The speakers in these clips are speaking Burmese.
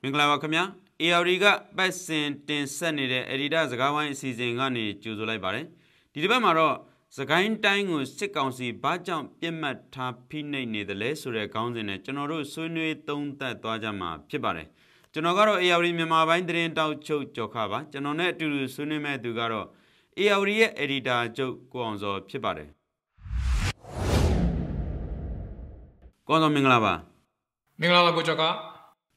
Minglava Kamia, Eariga, Bessin, Tin Senate, Edidas, Gawain season Gani, Juzulai Bare. The Bamaro, the kind time was sick on the Bajam, Pimat, Tapine, the less or accounts in a general Sunu, Tonta, Dwajama, Pibare. Jonogaro, Eari Mima, Bindrin, Tau Cho, Jokava, Janonet to Sunime Dugaro, Earia, Edita, Jo, Gonzo, Pibare. Gonzo Minglava. Minglava Gojoka.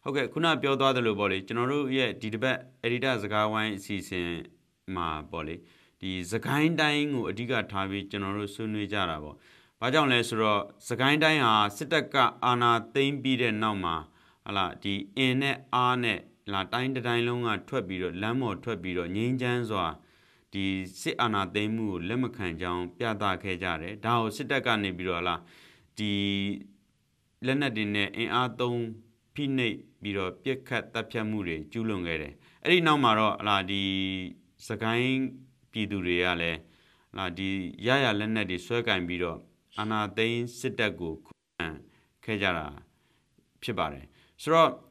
Okay, kuna pure the body. General, yeah, did bet Edita Zagawan season ma body. The Zakain dying or Diga Tavi, General Sunu Jarabo. Bajan Lesro, Zakain dying are Sitaka Anna, Tame Beaten Nama, ala, the Ene Arne, La Dine the Dinelonga, Twebido, Lamo Twebido, Ninjanzoa, the Sit Anna Demu, Lemakan Jam, Piata Kejare, Dao Sitaka Nebirola, the Lenadine in Atom. Pinate biro piakat tapiamure julongere. Eri now maro la di sakain pidureale la di yaya lena di swakan biro ana dain sitago kejara pibare. So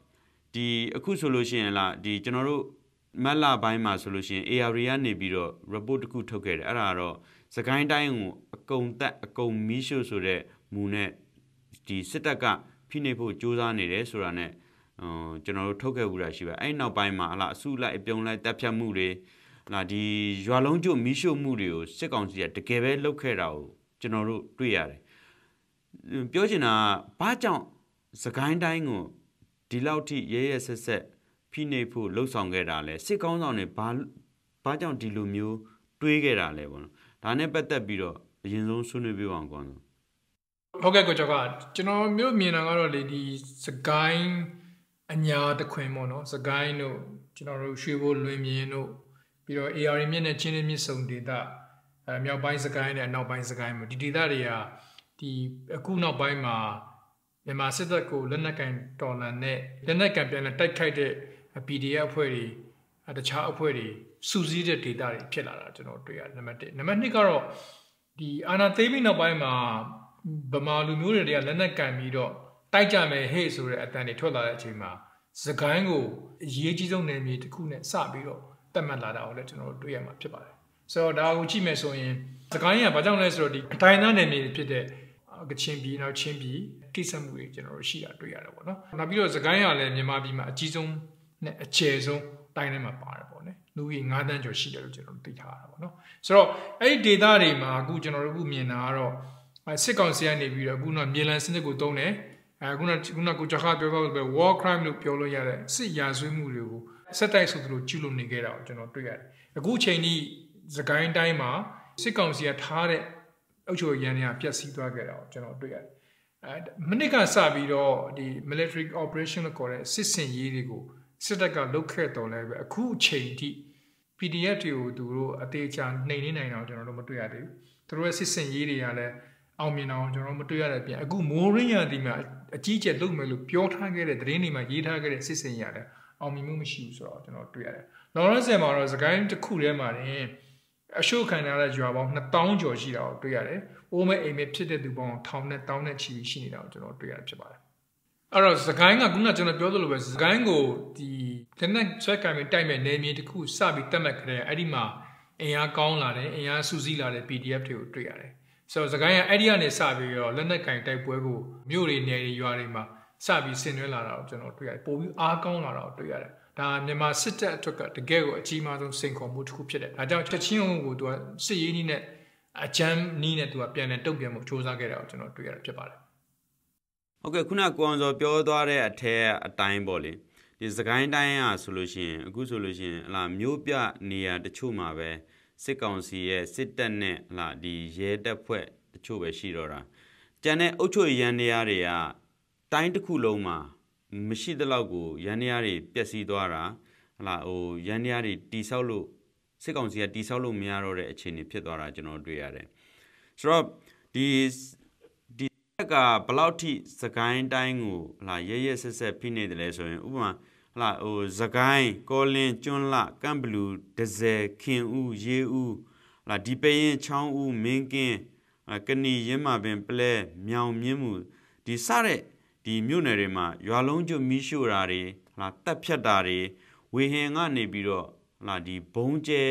the aku solution la di general mala baima solution area ne biro report ku tokere araro sakain dain akong ta akong misho sore mune di sitaka Pinepo Josa Nede Surane, General Toka Urashiva. I know by ma Sula Epion like Tapia Muri, La di Jualonjo Misho Murio, second year, the Keve Locero, General Triare. Biogina, Pajan, Sakain Dango, Dilauti, yes, Pinepo, Losangedale, second on a Pajan Dilumio, Twiggerale one. Tane better biro, Jinson soon be one gone. Okay, Gojoka. General Milminaro lady, the guy and ya the Quemono, the guy no, General Shivo Lumino, Biro Arimin and Chinemi son did that. Meow binds the guy and now binds the guy. Did that, the Akuna by ma, the Masako, Lenakan, Donane, Lenakan, and a tight kite, a PDF query, at the child query, Susie did that, Pillar, to know, Namanicaro, the Anathemina by ma. Bamalu Muria Lenakan Mido, Taijame Hazel at any Tola Chima, Zagango, Yejizon name to Kunet Sabiro, Tamalada or Letonor Duyama Pibai. So now Chimeso in Zagania, Bajan Lesro, Taina name Pite, Gachimbi, now Chimbi, Kisam General Shia Duyana. Nabio Zagania, Nemabima, Gizon, a Chezo, Dynama Parabone, Louis Nadan Joshia General Tihara. So, a Dedarima, good General Buminaro. I second see any video, Guna Milan Senego Done, Guna Kuchaka, war crime look Piolo Yare, see Yazumulu, Satai Sutru, Chulu Nigera, General Triad. A good chainy, the guy in Daima, second see at Hare, Ocho Yania, Piasi Dwagera, General Triad. Manika Sabido, the military operational corps, 16 years ago, Setaka locator level, a cool chain PDF to do a day chan 99 General Matriadi, through a 16 years. Almino, General Matriadi, a good Moria Dima, a teacher look me look pure target at Renima, Yitaga, Sissin Yada, Almimum shoes or General Triad. Lawrence Emma is a guy to cool them a show kind of job on the town Georgia or Triade, or may aim it to the bon town and chivi out General Triad. Aros, the guy of Guna General was Gango, the Tenet Swakam time and name it cool Sabi Tamak, Adima, Ea Gaunla, Ea Suzila, the PDF to Triade. So the guy Adiane Sabi or Lenakan type Puego, Muri near Yuarima, Sabi Sinula, General Triad, but we are gone out together. Nema Sita took at the Gego, Chima don't sink on Mutkupit. I doubt Tachino would see in it a jam needed to appear and Tobiam Chosa get out, General Triad. Okay, kuna kwanzo pure dware a time volley. This is the kind of solution, a good solution, la myopia near the chuma where. Seconsi, sit ne la di yeda pue, the chove shirora. Jane Ocho Yaniaria, time to Kuloma, Machida Lago, Yaniari, Piasidora, la o Yaniari Disalo, Seconsia Disalo Miaro, a chini Piedora, General Driare. So, this Palauti, Sakain Dangu, la yes, a pinade lesson, Uma. La o Zagai, Colin, John La, Gamblu, Deze, King U, Ye U, La Dipayin, Chang U, Minkin, Kani Yema Ben Ple, Miao Mimu, the Sare, the Munarima, Yualonjo Mishurari, လာတက်ဖြတ်တာတွေဝေဟင်ကနေပြီးတော့လာဒီဘုံကျဲ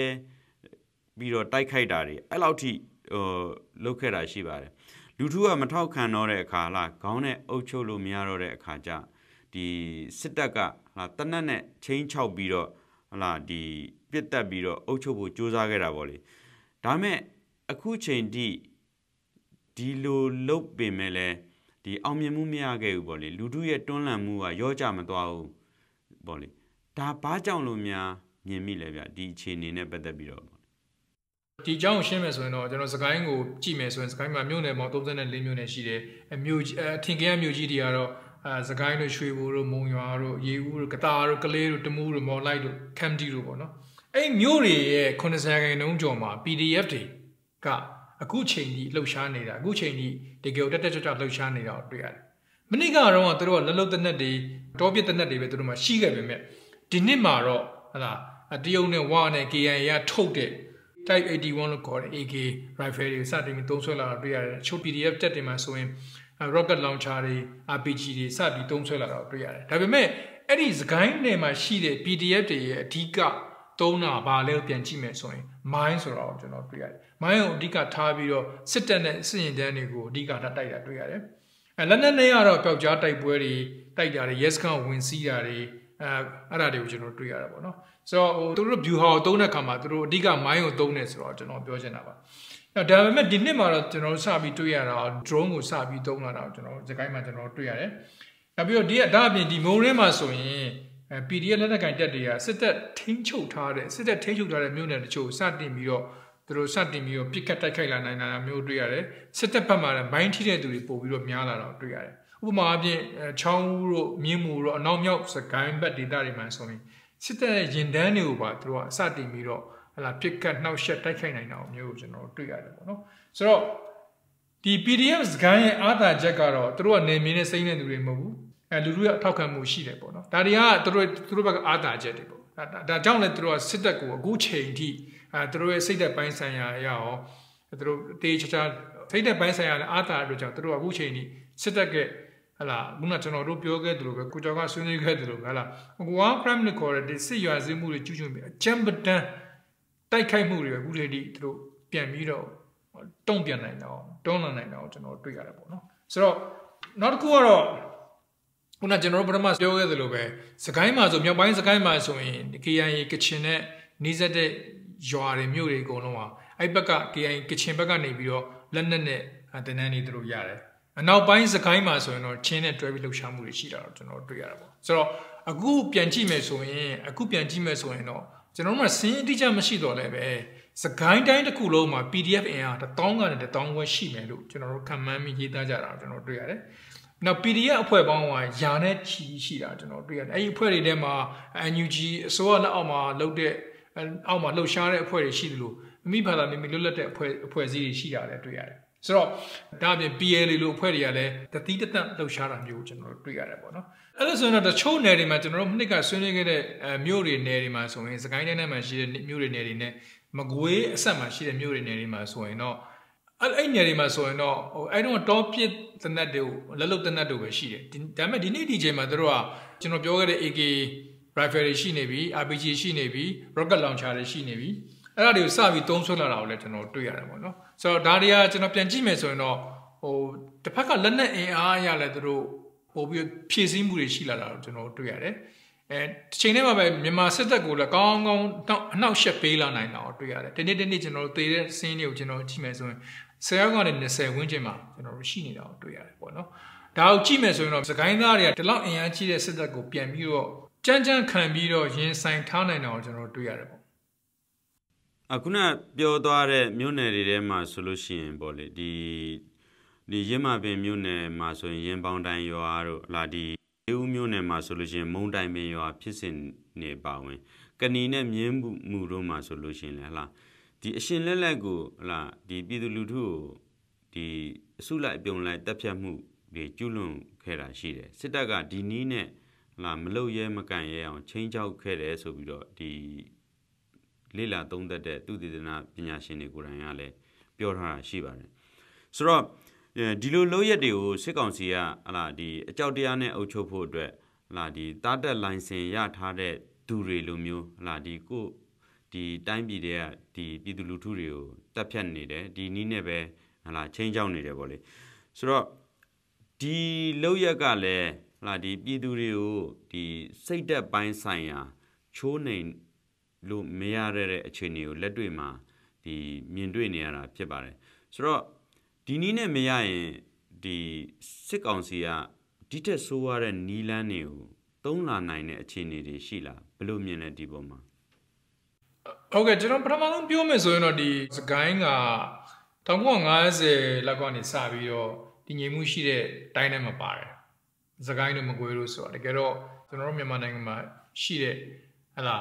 ပြီးတော့တိုက်ခိုက်တာတွေအဲ့လောက်ထိလုပ်ခဲ့တာရှိပါတယ်လူထုကမထောက်ခံတော့တဲ့အခါလာခေါင်းနဲ့အုပ်ချုပ်လို့မရတော့တဲ့အခါကျဒီစစ်တပ်ကလာတနက်နဲ့ချင်းချောက်ပြီးတော့လာဒီပြစ်တက်ပြီးတော့အုပ်ချုပ်ဖို့ကြိုးစားခဲ့တာပေါ့လေဒါမဲ့အခုချိန်ထိဒီလိုလုပ်ပင်မဲ့လဲဒီအောင်မြင်မှုမရခဲ့ဘူးပေါ့လေလူထုရဲ့တွန်းလှန်မှုကရောကြမသွားဘူးပေါ့လေဒါဘာကြောင့်လို့များမြင်မိလဲဗျဒီအခြေအနေနဲ့ပတ်သက်ပြီးတော့ဒီကြောင်းရှင်းမယ်ဆိုရင်တော့ကျွန်တော်စကိုင်းကိုကြည့်မယ်ဆိုရင်စကိုင်းမှာမြို့နယ်ပေါင်း34မြို့နယ်ရှိတယ်မြို့ထင်ကရမြို့ကြီးတွေကတော့စကိုင်းတို့ရွှေဘိုတို့မုံရွာတို့ရေဦးတို့ကတာတို့ကလေးတို့တမူးတို့မော်လိုက်တို့ခမ်တီတို့ပေါ့နော်အဲ့မြို့တွေရဲ့90%ကျော်မှာ PDF တွေကအခုချိန်ကြီးလှုပ်ရှားနေတာအခုချိန်ကြီးတကယ်တက်တက်ကြွကြွလှုပ်ရှားနေတာကိုတွေ့ရတယ်မနေ့ကတော့သူတို့ကလှုပ်တနက်တွေတောပစ်တနက်တွေပဲသူတို့မှရှိခဲ့ပေမဲ့ဒီနှစ်မှာတော့ဟလာတရုတ်နဲ့ဝါနဲ့ KIA ကထုတ်တဲ့Type 81လို့ခေါ်တဲ့ AK rifle တွေစတင်ပြီးသုံးဆွဲလာတာတွေ့ရတယ်။ချို့ PDF တက်တင်မှာဆိုရင် rocket launcher တွေ RPG တွေစပြီးသုံးဆွဲလာတာတွေ့ရတယ်။ဒါပေမဲ့အဲ့ဒီစကိုင်းနယ်မှာရှိတဲ့ PDF တွေရဲ့အဓိကသုံးတာဘာလဲပြန်ကြည့်မယ်ဆိုရင် mine ဆိုတော့ကျွန်တော်တွေ့ရတယ်။ mine ကိုအဓိကထားပြီးတော့စစ်တပ်နဲ့စစ်ရင်တန်းတွေကိုအဓိကထားတိုက်တာတွေ့ရတယ်။လက်နက်နဲ့ကတော့ပျောက်ကြားတိုက်ပွဲတွေတိုက်တာတွေ yes ကဝင်စီးတာတွေအဲ့ဒါတွေကိုကျွန်တော်တွေ့ရတာပေါ့နော်ဆိုတော့သူတို့ view ဟာကိုသုံးတဲ့အခါမှာသူတို့အဓိက mind ကိုသုံးနေဆိုတော့ကျွန်တော်ပြောချင်တာပါဒါပေမဲ့ဒီနှစ်မှာတော့ကျွန်တော်စပြီးတွေ့ရတာ drone ကိုစပြီးသုံးလာတာကိုကျွန်တော်စကိုင်းမှာကျွန်တော်တွေ့ရတယ်နောက်ပြီးတော့ဒါအပြင်ဒီမုံရင်းမှာဆိုရင် PDF လက်နက်ကင်တက်တွေကစစ်တပ်ထိန်းချုပ်ထားတဲ့မြို့နယ်တချို့စတင်ပြီးတော့သူတို့စတင်ပြီးတော့ပြစ်ခတ်တိုက်ခိုက်လာနိုင်တာမျိုးတွေ့ရတယ်စစ်တပ်ဘက်မှာလည်း mind ထိတဲ့သူတွေပို့ပြီးတော့များလာတော့တွေ့ရတယ်ဥပမာအပြင်ချောင်းဦးတို့မြင်းမူတို့အနောက်မြောက်စကိုင်းဘက်ဒေသတွေမှာဆိုရင်စစ်တပ်ရဲ့ရင်တန်းတွေကိုပါသူတို့ကစတင်ပြီးတော့ဟလာပြစ်ကတ်နှောက်ယှက်တိုက်ခိုက်နိုင်တာမျိုးကိုကျွန်တော်တွေ့ရတယ်ပေါ့နော်ဆိုတော့ဒီ PDF စကိုင်းရဲ့အားသာချက်ကတော့သူတို့ကနေမင်းနဲ့စိမ့်တဲ့သူတွေမဟုတ်ဘူးလူလူရဲ့အထောက်ခံမှုရှိတယ်ပေါ့နော်ဒါတွေကသူတို့ဘက်ကအားသာချက်တွေပေါ့ဒါကြောင့်လည်းသူတို့ကစစ်တပ်ကိုအခုချိန်ထိသူတို့ရဲ့စိတ်သက်ပိုင်းဆိုင်ရာအရာရောသူတို့တေးချာချာစိတ်သက်ပိုင်းဆိုင်ရာလည်းအားသာအတွက်ကြောင့်သူတို့ကအခုချိန်ထိစစ်တပ်ကဟလာခုနကျွန်တော်တို့ပြောခဲ့သလိုပဲကိုကျော်ကဆွေးနွေးခဲ့သလိုပဲဟလာ1 prime နဲ့ခေါ်တဲ့စစ်ရွာစင်းမှုတွေကျူးကျွန်းပြီးအကြမ်းပတမ်းတိုက်ခိုက်မှုတွေအခုတည်းကသူတို့ပြန်ပြီးတော့တုံ့ပြန်နိုင်တော့တွန်းလှန်နိုင်တော့ကျွန်တော်တွေ့ရတယ်ပေါ့နော်ဆိုတော့နောက်တစ်ခုကတော့ခုနကျွန်တော်တို့ပထမပြောခဲ့သလိုပဲစကိုင်းမှာဆိုမြောက်ပိုင်းစကိုင်းမှာဆိုရင် KIA ကချင်နဲ့နှီးစက်တဲ့ရွာတွေမြို့တွေအကုန်လုံးဟာအဲ့ဘက်က KIA ကချင်ဘက်ကနေပြီးတော့လက်နက်နဲ့တင်နန်းနေသူတို့ရတယ်အနောက်ပိုင်းစကိုင်းမှာဆိုရင်တော့ချင်းနဲ့တွဲပြီးလှုပ်ရှားမှုတွေရှိတာတော့ကျွန်တော်တွေ့ရတာပေါ့ဆိုတော့အခုပြန်ကြည့်မယ်ဆိုရင်တော့ကျွန်တော်တို့ကစင်းအတိအကျမရှိတော့လည်းပဲစကိုင်းတိုင်းတစ်ခုလုံးမှာ PDF အင်အား1000ကနေ1000ဝက်ရှိမယ်လို့ကျွန်တော်တို့ခံမှန်းပြီးရေးသားကြတာကျွန်တော်တွေ့ရတယ်နောက် PDF အဖွဲ့ပေါင်းကယာနဲ့ချီရှိတာကျွန်တော်တွေ့ရတယ်အဲ့ဒီအဖွဲ့တွေထဲမှာ NUG အစိုးရလက်အောက်မှာလုပ်တဲ့အောက်မှာလှုပ်ရှားတဲ့အဖွဲ့တွေရှိသလိုမိဘသာမိလွတ်လပ်တဲ့အဖွဲ့အစည်းတွေရှိတာလည်းတွေ့ရတယ်ဆိုတော့ဒါအပြင် PLA လို့အဖွဲ့တွေကလည်းတတိတသက်လှုပ်ရှားတာမျိုးကျွန်တော်တို့တွေ့ရတယ်ပေါ့နော်အဲ့လိုဆိုရင်တော့တချို့နယ်တွေမှာကျွန်တော်တို့နှစ်ကဆွေးနွေးခဲ့တဲ့မြို့တွေနယ်တွေမှာဆိုရင်စကိုင်းတိုင်းထဲမှာရှိတဲ့မြို့တွေနယ်တွေနဲ့မကွေးအဆက်မှာရှိတဲ့မြို့တွေနယ်တွေမှာဆိုရင်တော့အဲ့နယ်တွေမှာဆိုရင်တော့အဲ့တော့တောပစ်တနက်တွေကိုလက်လုတ်တနက်တွေပဲရှိတယ်ဒါပေမဲ့ဒီနေ့ဒီချိန်မှာတို့ကကျွန်တော်ပြောခဲ့တဲ့ AK rifle တွေရှိနေပြီ RPG ရှိနေပြီ rocket launcher တွေရှိနေပြီအဲ့ဒါတွေကိုစပြီးသုံးဆွဲလာတာကိုလည်းကျွန်တော်တွေ့ရတယ်ပေါ့နော်ဆိုတော့ဒါတွေကကျွန်တော်ပြန်ကြည့်မယ်ဆိုရင်တော့တစ်ဖက်ကလက်နက်အင်အားအရလည်းသူတို့ပို့ပြီးဖြည့်ဆည်းမှုတွေရှိလာတာကိုကျွန်တော်တွေ့ရတယ်တစ်ချိန်တည်းမှာပဲမြန်မာစစ်တပ်ကိုလည်းကောင်းကောင်းအနှောက်ယှက်ပေးလာနိုင်တာကိုတွေ့ရတယ်ဒီနေ့ကျွန်တော်တို့သေတဲ့စင်းတွေကိုကျွန်တော်ကြည့်မယ်ဆိုရင်10ရောက်ကနေ20ဝန်းကျင်မှာကျွန်တော်တို့ရှိနေတာကိုတွေ့ရတယ်ပေါ့နော်ဒါကိုကြည့်မယ်ဆိုရင်တော့စကိုင်းသားတွေကဒီလောက်အင်အားကြီးတဲ့စစ်တပ်ကိုပြန်ပြီးတော့ကြမ်းခံပြီးတော့ရင်ဆိုင်ထားနိုင်တာကိုကျွန်တော်တွေ့ရတယ်ပေါ့အခုနပြောသွားတဲ့မြို့နယ်တွေထဲမှာဆိုလို့ရှိရင်ပေါ့လေဒီရင်းမပင်မြို့နယ်မှာဆိုရင်ရင်ပေါင်တိုင်ရွာတို့လာဒီရေဦးမြို့နယ်မှာဆိုလို့ရှိရင်မုံတိုင်ပင်ရွာဖြစ်စဉ်နေပါဝင်ကဏီနဲ့မြင်းမှုတို့မှာဆိုလို့ရှိရင်လည်းဟလာဒီအရှင်လက်ကိုဟလာဒီပြည်သူလူထုကိုဒီအစုလိုက်အပြုံလိုက်တပ်ဖြတ်မှုတွေကျူးလွန်ခဲ့တာရှိတယ်စစ်တပ်ကဒီနီးနဲ့ဟလာမလုရဲမကန်ရဲအောင်ချင်းချောက်ခဲ့တယ်ဆိုပြီးတော့ဒီလေလာသုံးသက်တဲ့သူတည်တနာပညာရှင်တွေကိုယ်တိုင်ကလည်းပြောထားတာရှိပါတယ်ဆိုတော့ဒီလိုလုပ်ရက်တွေကိုစစ်ကောင်စီကဟလာဒီအကြောက်တရားနဲ့အုပ်ချုပ်ဖို့အတွက်ဟ လာဒီတာတက်လိုင်စင်ရထားတဲ့သူတွေလိုမျိုးလာဒီကိုဒီတိုင်းပြည်တွေကဒီပြည်သူလူထုတွေကိုတက်ဖြတ်နေတယ်ဒီနည်းနဲ့ပဲလာချင်းချောင်းနေတယ်ပေါ့လေဆိုတော့ဒီလောက်ရက်ကလည်းလာဒီပြည်သူတွေကိုဒီစိတ်သက်ပိုင်းဆိုင်ရာချိုးနှိမ်လို့မရတဲ့အခြေအနေကိုလက်တွေ့မှာဒီမြင်တွေ့နေရတာဖြစ်ပါတယ်ဆိုတော့ဒီနည်းနဲ့မရရင်ဒီစစ်ကောင်စီကဒီထက်ဆိုးရတဲ့နီလန်းတွေကိုသုံးလာနိုင်တဲ့အခြေအနေတွေရှိလားဘယ်လိုမြင်လဲဒီပုံမှာဟုတ်ကဲ့ကျွန်တော်ပထမဆုံးပြောမယ်ဆိုရင်တော့ဒီစကိုင်းက1950လောက်ကနေစပြီးတော့ဒီငြိမ်မှုရှိတဲ့တိုင်းထဲမှာပါတယ်စကိုင်းတို့မကွေးလို့ဆိုတော့တကယ်တော့ကျွန်တော်တို့မြန်မာနိုင်ငံမှာရှိတဲ့ဟလာ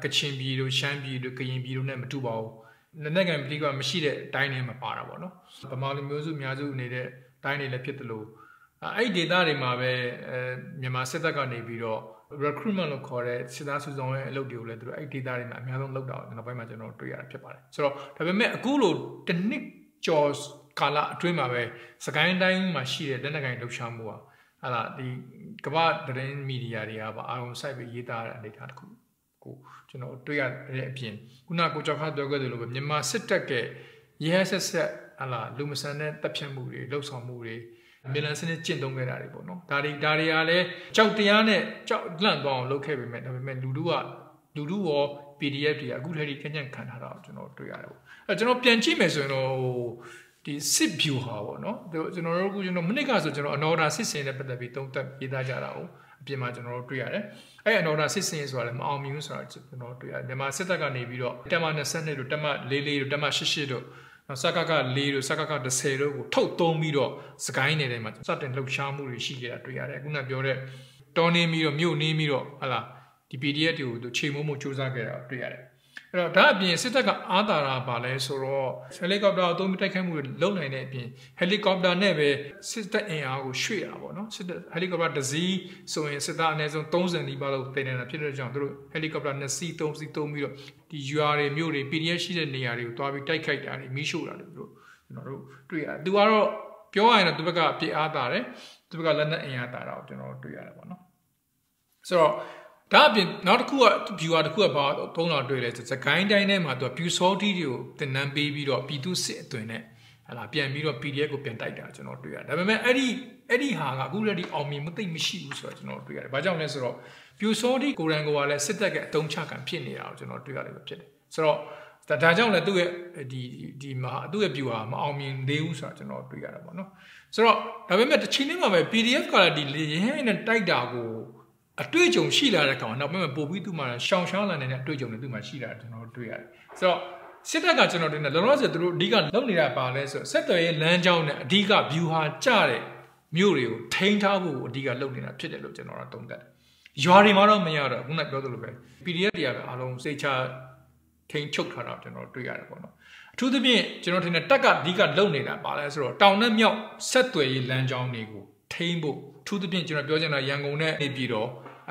ကချင်ပြည်တို့ရှမ်းပြည်တို့ကရင်ပြည်တို့နဲ့မတူပါဘူးနိုင်ငံပြည်ကမရှိတဲ့တိုင်းထဲမှာပါတာပေါ့နော်ဗမာလူမျိုးစုအများစုနေတဲ့တိုင်းတွေလည်းဖြစ်တယ်လို့အဲ့ဒီဒေသတွေမှာပဲမြန်မာစစ်တပ်ကနေပြီးတော့ recruitment လို့ခေါ်တဲ့စစ်သားစုဆောင်ရဲ့အလုပ်တွေကိုလည်းသူတို့အဲ့ဒီဒေသတွေမှာအများဆုံးလုပ်တာကိုနောက်ပိုင်းမှာကျွန်တော်တွေ့ရတာဖြစ်ပါတယ်ဆိုတော့ဒါပေမဲ့အခုလိုတစ်နှစ်ကျော်ကာလအတွင်းမှာပဲစကိုင်းတိုင်းမှာရှိတဲ့လက်နက်ကိုင်လှုပ်ရှားမှုဟာဟာလာဒီကမ္ဘာသတင်းမီဒီယာတွေကပါအာရုံစိုက်ပြီးရေးသားတဲ့အနေအထားတစ်ခုကိုကျွန်တော်တွေ့ရတဲ့အပြင်ခုနကိုကြောက်ခါပြောခဲ့သလိုပဲမြန်မာစစ်တပ်ကရဲဆက်ဆက်ဟာလာလူမဆန်တဲ့တပ်ဖြတ်မှုတွေလှုပ်ဆောင်မှုတွေမြေလံစနစ်ကျင့်သုံးခဲ့တာတွေပေါ့နော်ဒါတွေကလည်းကြောက်တရားနဲ့ကြောက်လန့်သွားအောင်လုပ်ခဲ့ပေမဲ့ဒါပေမဲ့လူထုရော PDF တွေအခုထက်ထိခက်ညံ့ခံထားတာကိုကျွန်တော်တွေ့ရတယ်ပေါ့အဲကျွန်တော်ပြန်ကြည့်မယ်ဆိုရင်တော့ဒီစစ်ဗျူဟာပေါ့နော်ကျွန်တော်တို့ကျွန်တော်မနစ်ကဆိုကျွန်တော်အနော်ဒါစစ်စင်နဲ့ပတ်သက်ပြီးတုံးသက်ရေးသားကြတာကိုအပြင်မှာကျွန်တော်တို့တွေ့ရတယ်အဲအနော်ဒါစစ်စင်ဆိုတာလည်းမအောင်မြင်ဘူးဆိုတာကျွန်တော်တွေ့ရတယ်မြန်မာစစ်တပ်ကနေပြီးတော့တက်မ22တို့တက်မ44တို့တက်မ88တို့စကက4တို့စကက10တို့ကိုထုတ်သုံးပြီးတော့စကိုင်းနယ်ထဲမှာစတင်လှုပ်ရှားမှုတွေရှိခဲ့တာတွေ့ရတယ်ခုနပြောတဲ့တောနေပြီးတော့မြို့နေပြီးတော့ဟလာဒီ PDF တွေကိုသူချိန်မိုးမှုစူးစမ်းခဲ့တာတွေ့ရတယ်အဲ့တော့ဒါအပြင်စစ်တပ်ကအားသာတာပါလဲဆိုတော့ဟယ်လီကော်ပတာအသုံးပြုတိုက်ခိုက်မှုတွေလုပ်နိုင်တဲ့အပြင်ဟယ်လီကော်ပတာနဲ့ပဲစစ်တပ်အင်အားကိုရွှေ့ရတာပေါ့နော်စစ်တပ်ဟယ်လီကော်ပတာတစ်စီးဆိုရင်စစ်သားအနည်းဆုံး30နီးပါးလောက်တင်နေတာဖြစ်တဲ့ကြောင့်သူတို့ဟယ်လီကော်ပတာ2စီး3စီးသုံးပြီးတော့ဒီရွာတွေမြို့တွေ PDF ရှိတဲ့နေရာတွေကိုတွားပြီးတိုက်ခိုက်တာတွေမီးရှို့တာတွေသူတို့ကျွန်တော်တို့တွေ့ရတယ်သူကတော့ပြောရရင်တော့သူဘက်ကပြစ်အားတာတယ်သူဘက်ကလက်နက်အင်အားတာတော့ကျွန်တော်တို့တွေ့ရတယ်ပေါ့နော်ဆိုတော့ဒါအပြင်နောက်တစ်ခုက viewer တစ်ခုကဘာသုံးတော်တွေ့လဲစကိုင်းတိုင်းထဲမှာသူက view sortie တွေကိုတင်နန်းပေးပြီးတော့ပြည်သူစစ်အသွင်နဲ့ဟလာပြန်ပြီးတော့ PDF ကိုပြန်တိုက်တာကျွန်တော်တွေ့ရတယ်ဒါပေမဲ့အဲ့ဒီဟာကအခုလည်းဒီအောင်မြင်မသိမရှိဘူးဆိုတော့ကျွန်တော်တွေ့ရတယ်ဘာကြောင့်လဲဆိုတော့ view sortie ကိုရန်ကလည်းစစ်တပ်ကအတုံးချခံဖြစ်နေတာကိုကျွန်တော်တွေ့ရတယ်ပဲဖြစ်တယ်ဆိုတော့ဒါကြောင့်လည်းသူ့ရဲ့ဒီမှာသူ့ရဲ့ view ဟာမအောင်မြင်သေးဘူးဆိုတော့ကျွန်တော်တွေ့ရတာပေါ့နော်ဆိုတော့ဒါပေမဲ့တစ်ချိန်လေးမှာပဲ PDF ကလည်းဒီလေရင်နဲ့တိုက်တာကိုအတွေ့အကြုံရှိလာတဲ့ကောင်နောက်ပိုင်းမှာပို့ပြီးသူ့မှာရှောင်ရှားလာနေတဲ့အတွေ့အကြုံတွေသူ့မှာရှိလာတယ်ကျွန်တော်တွေ့ရတယ်ဆိုတော့စစ်တပ်ကကျွန်တော်တင်တယ်လောလောဆယ်သူတို့အဓိကလုပ်နေတာပါလဲဆိုတော့ဆက်သွယ်ရေးလမ်းကြောင်းနဲ့အဓိက view ဟာကျတဲ့မြို့တွေကိုထိန်းထားဖို့အဓိကလုပ်နေတာဖြစ်တယ်လို့ကျွန်တော်သုံးသပ်တယ်ရွာတွေမှာတော့မရတော့ခုနပြောသလိုပဲ PDF တွေကပဲအားလုံးစိတ်ချထိန်းချုပ်ထားတာကျွန်တော်တွေ့ရတယ်ပေါ့နော်အထူးသဖြင့်ကျွန်တော်ထင်တယ်တက်ကအဓိကလုပ်နေတာပါလဲဆိုတော့တောင်နဲ့မြောက်ဆက်သွယ်ရေးလမ်းကြောင်းတွေကိုထိန်းဖို့အထူးသဖြင့်ကျွန်တော်ပြောချင်တာရန်ကုန်နဲ့နေပြည်တော်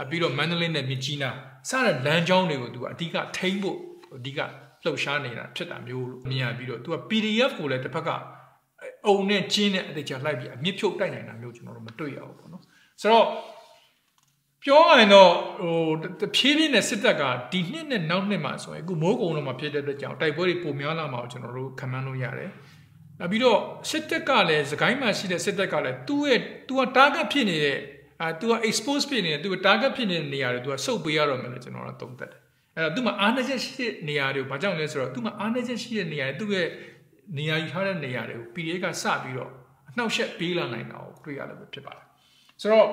ပြီးတော့မန္တလေးနဲ့မြစ်ကြီးနားစတဲ့လမ်းကြောင်းတွေကိုသူကအဓိကထိန်းဖို့အဓိကလှုပ်ရှားနေတာဖြစ်တာမျိုးလို့မြင်ရပြီးတော့သူက PDF ကိုလည်းတစ်ဖက်ကအုံနဲ့ကျင်းနဲ့အသေးချာလိုက်ပြီးအမြင့်ဖြုတ်တိုက်နိုင်တာမျိုးကျွန်တော်တို့မတွေ့ရဘူးပေါ့နော်ဆိုတော့ပြောရရင်တော့တဖြည်းဖြည်းနဲ့စစ်တပ်ကဒီနှစ်နဲ့နောက်နှစ်မှာဆိုရင်အခုမိုးကုံတော့မှဖြစ်တဲ့အတွက်ကြောင့်တိုက်ပွဲတွေပုံများလာမှာကိုကျွန်တော်တို့ခံမှန်းလို့ရတယ်နောက်ပြီးတော့စစ်တပ်ကလည်းစကိုင်းမှာရှိတဲ့စစ်တပ်ကလည်းသူက target ဖြစ်နေတဲ့သူက expose ဖြစ်နေတယ်သူက target ဖြစ်နေတဲ့နေရာတွေသူကစုပ်ပေးရတော့မယ်လို့ကျွန်တော်တို့သုံးသပ်တယ်အဲ့တော့သူမှအားနည်းချက်ရှိတဲ့နေရာတွေကိုဘာကြောင့်လဲဆိုတော့သူမှအားနည်းချက်ရှိတဲ့နေရာတွေသူ့ရဲ့နေရာယူထားတဲ့နေရာတွေကို PDF ကစပြီးတော့အနှောက်အယှက်ပေးလာနိုင်တာကိုတွေ့ရလို့ပဲဖြစ်ပါတယ်ဆိုတော့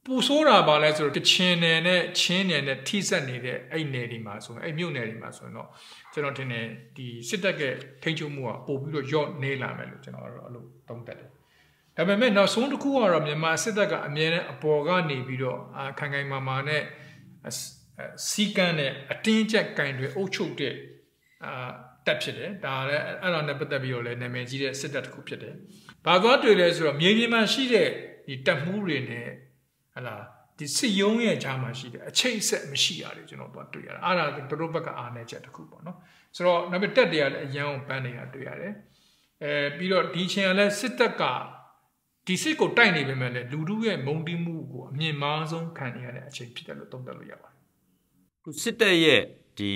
ပူဆိုးတာပါလဲဆိုတော့ချင်နယ်နဲ့ချင်းနယ်နဲ့ထိစပ်နေတဲ့အဲ့နယ်တွေမှာဆိုရင်အဲ့မြို့နယ်တွေမှာဆိုရင်တော့ကျွန်တော်ထင်တယ်ဒီစစ်တပ်ကထိန်းချုပ်မှုကပို့ပြီးတော့ရော့နေလာမယ်လို့ကျွန်တော်တို့အဲ့လိုသုံးသပ်တယ်ဒါပေမဲ့နောက်ဆုံးတစ်ခုကတော့မြန်မာစစ်တပ်ကအမြဲတမ်းအပေါ်ကနေပြီးတော့ခိုင်ခိုင်မာမာနဲ့စီကန်းနဲ့အတင်းကျပ်ကင်တွေအုပ်ချုပ်တဲ့တက်ဖြစ်တယ်ဒါလည်းအဲ့ဒါနဲ့ပတ်သက်ပြီးတော့လည်းနာမည်ကြီးတဲ့စစ်တပ်တစ်ခုဖြစ်တယ်ဘာသွားတွေ့လဲဆိုတော့မြေပြင်မှာရှိတဲ့ဒီတပ်မှုတွေနဲ့ဟလာဒီစစ်ရုံးရဲ့ကြားမှာရှိတဲ့အချိတ်အဆက်မရှိရတယ်ကျွန်တော်တို့တွေ့ရတယ်အဲ့ဒါတို့ဘက်ကအားနည်းချက်တစ်ခုပေါ့နော်ဆိုတော့နောက်ပြီးတက်တွေကလည်းအရန်ကိုပန်းနေတာတွေ့ရတယ်ပြီးတော့ဒီချိန်ကလည်းစစ်တပ်က ဒီစစ်ကိုတိုက်နေပေမဲ့လည်းလူထုရဲ့မုံတီးမှုကိုအမြင့်မားဆုံးခံနေရတဲ့အချိန်ဖြစ်တယ်လို့သုံးသပ်လို့ရပါတယ်စစ်တပ်ရဲ့ဒီ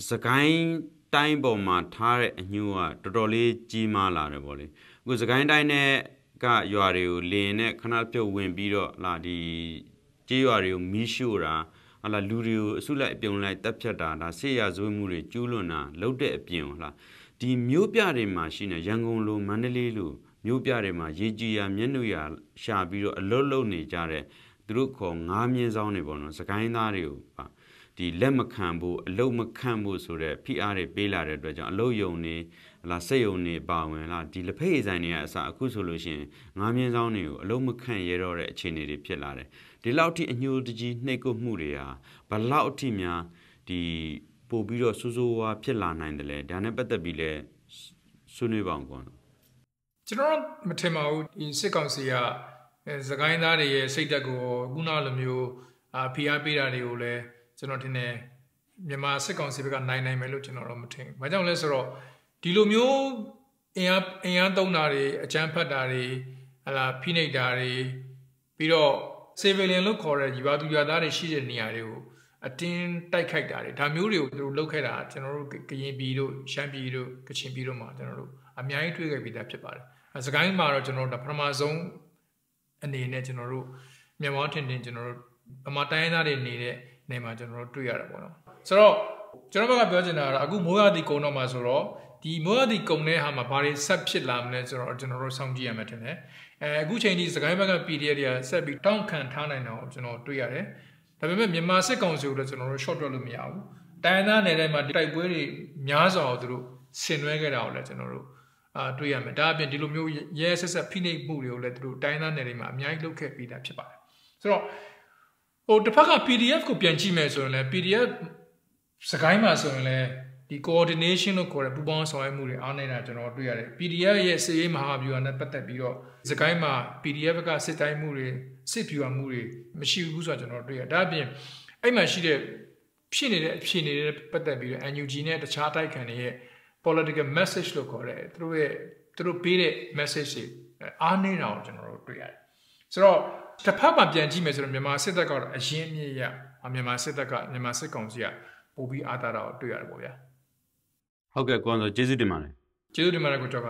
စကိုင်းတိုင်းပေါ်မှာထားတဲ့အညိုးကတော်တော်လေးကြီးမားလာတယ်ပေါ့လေအခုစကိုင်းတိုင်းနဲ့ကရွာတွေကိုလင်းနဲ့ခဏပြုတ်ဝင်ပြီးတော့လာဒီကြေးရွာတွေကိုမီးရှို့တာဟာလာလူတွေကိုအစုလိုက်အပြုံလိုက်တပ်ဖြတ်တာဒါဆေးရဇွေးမှုတွေကျူးလွန်တာလှုပ်တဲ့အပြင်ဟလားဒီမြို့ပြတွေမှာရှိနေရန်ကုန်လိုမန္တလေးလိုမြို့ပြတွေမှာရေကြီးရမျက်နှာရရှာပြီးတော့အလွတ်လုံနေကြတဲ့သူတို့ခေါ်ငါးမြင်းဆောင်တွေပေါ့နော်စကိုင်းသားတွေကိုပါဒီလက်မခံဖို့အလုတ်မခံဖို့ဆိုတဲ့ဖိအားတွေပေးလာတဲ့အတွက်ကြောင့်အလုတ်ယုံနေလာစက်ယုံနေပါဝင်လာဒီလက်ဖက်ရည်ဆိုင်တွေကအစအခုဆိုလို့ရှိရင်ငါးမြင်းဆောင်တွေကိုအလုတ်မခံရတော့တဲ့အခြေအနေတွေဖြစ်လာတယ်ဒီလောက်ထိအညှိုးတကြီးနှိပ်ကွပ်မှုတွေဟာဘလောက်အထိများဒီပို့ပြီးတော့စိုးစိုးဝါးဖြစ်လာနိုင်တယ်လေဒါနဲ့ပတ်သက်ပြီးလဲဆွေးနွေးပါအောင်ကွာကျွန်တော်မထင်ပါဘူးဒီစစ်ကောင်စီကစကိုင်းသားတွေရဲ့စိတ်သက်ကိုခုနလိုမျိုးဖိအားပေးတာတွေကိုလည်းကျွန်တော်ထင်တယ်မြန်မာစစ်ကောင်စီဘက်ကနိုင်မယ်လို့ကျွန်တော်တော့မထင်ဘူး။ဘာကြောင့်လဲဆိုတော့ဒီလိုမျိုးအင်အားသုံးတာတွေအကြမ်းဖက်တာတွေဟလာဖိနှိပ်တာတွေပြီးတော့ civilian လို့ခေါ်တဲ့ရွာသူရွာသားတွေရှိတဲ့နေရာတွေကိုအတင်းတိုက်ခိုက်တာတွေဒါမျိုးတွေကိုသူတို့လုပ်ခဲ့တာကျွန်တော်တို့ကရင်ပြည်တို့ရှမ်းပြည်တို့ကချင်ပြည်တို့မှာကျွန်တော်တို့အများကြီးတွေ့ခဲ့ပြီးသားဖြစ်ပါတယ်။စကိုင်းမှာတော့ကျွန်တော်တို့ပထမဆုံးအနေနဲ့ကျွန်တော်တို့မြန်မာထင်ကျွန်တော်တို့ဗမာတိုင်းသားတွေနေတဲ့နေမှာကျွန်တော်တို့တွေ့ရတာပေါ့နော်ဆိုတော့ကျွန်တော်ဘက်ကပြောချင်တာကတော့အခုမိုးရသည့်ကုန်းတော့မှာဆိုတော့ဒီမိုးရသည့်ကုန်းတဲ့ဟာမှာဘာတွေဆက်ဖြစ်လာမလဲဆိုတော့ကျွန်တော်တို့စောင့်ကြည့်ရမှာထင်တယ်အခုချိန်ဒီစကိုင်းဘက်က PDF တွေကဆက်ပြီးတောင်းခံထားနိုင်တာကိုကျွန်တော်တွေ့ရတယ်ဒါပေမဲ့မြန်မာစစ်ကောင်စီကိုလည်းကျွန်တော်တို့ short တွက်လို့မရဘူးတိုင်းသားနယ်ထဲမှာတိုက်ပွဲတွေများစွာကိုသူတို့ဆင်နွှဲခဲ့တာကိုလည်းကျွန်တော်တို့တွေ့ရမယ်ဒါအပြင်ဒီလိုမျိုးရဲဆက်ဆက်ဖိနှိပ်မှုတွေကိုလည်းသူတို့တိုင်းသားနယ်တွေမှာအများကြီးလုပ်ခဲ့ပြီးသားဖြစ်ပါတယ်ဆိုတော့တစ်ဖက်က PDF ကိုပြန်ကြည့်မယ်ဆိုရင်လည်း PDF စကိုင်းမှာဆိုရင်လည်းဒီ coordination လို့ခေါ်တဲ့ပူးပေါင်းဆောင်ရွက်မှုတွေအားနေတာကျွန်တော်တွေ့ရတယ် PDF ရဲ့စစ်ရေးမဟာဗျူဟာနဲ့ပတ်သက်ပြီးတော့စကိုင်းမှာ PDF ကစစ်တိုင်းမှုတွေစစ်ဗျူဟာမှုတွေမရှိဘူးဆိုတော့ကျွန်တော်တွေ့ရဒါအပြင်အဲ့မှာရှိတဲ့ဖြစ်နေတဲ့ပတ်သက်ပြီးတော့ NUG နဲ့တခြားတိုက်ခံတွေရဲ့ political message လို့ခေါ်တဲ့သူတို့ပေးတဲ့ message တွေအားနေတာကိုကျွန်တော်တို့တွေ့ရတယ်ဆိုတော့တစ်ဖက်မှာပြန်ကြည့်မယ်ဆိုတော့မြန်မာစစ်တပ်ကတော့အရင်အမြင့်ရမြန်မာစစ်ကောင်စီကပို့ပြီးအားတာတော့တွေ့ရတယ်ပေါ့ဗျာဟုတ်ကဲ့ကိုယ်ဆိုကျေးဇူးတင်ပါတယ်ကျေးဇူးတင်ပါတယ်ကိုကျော်က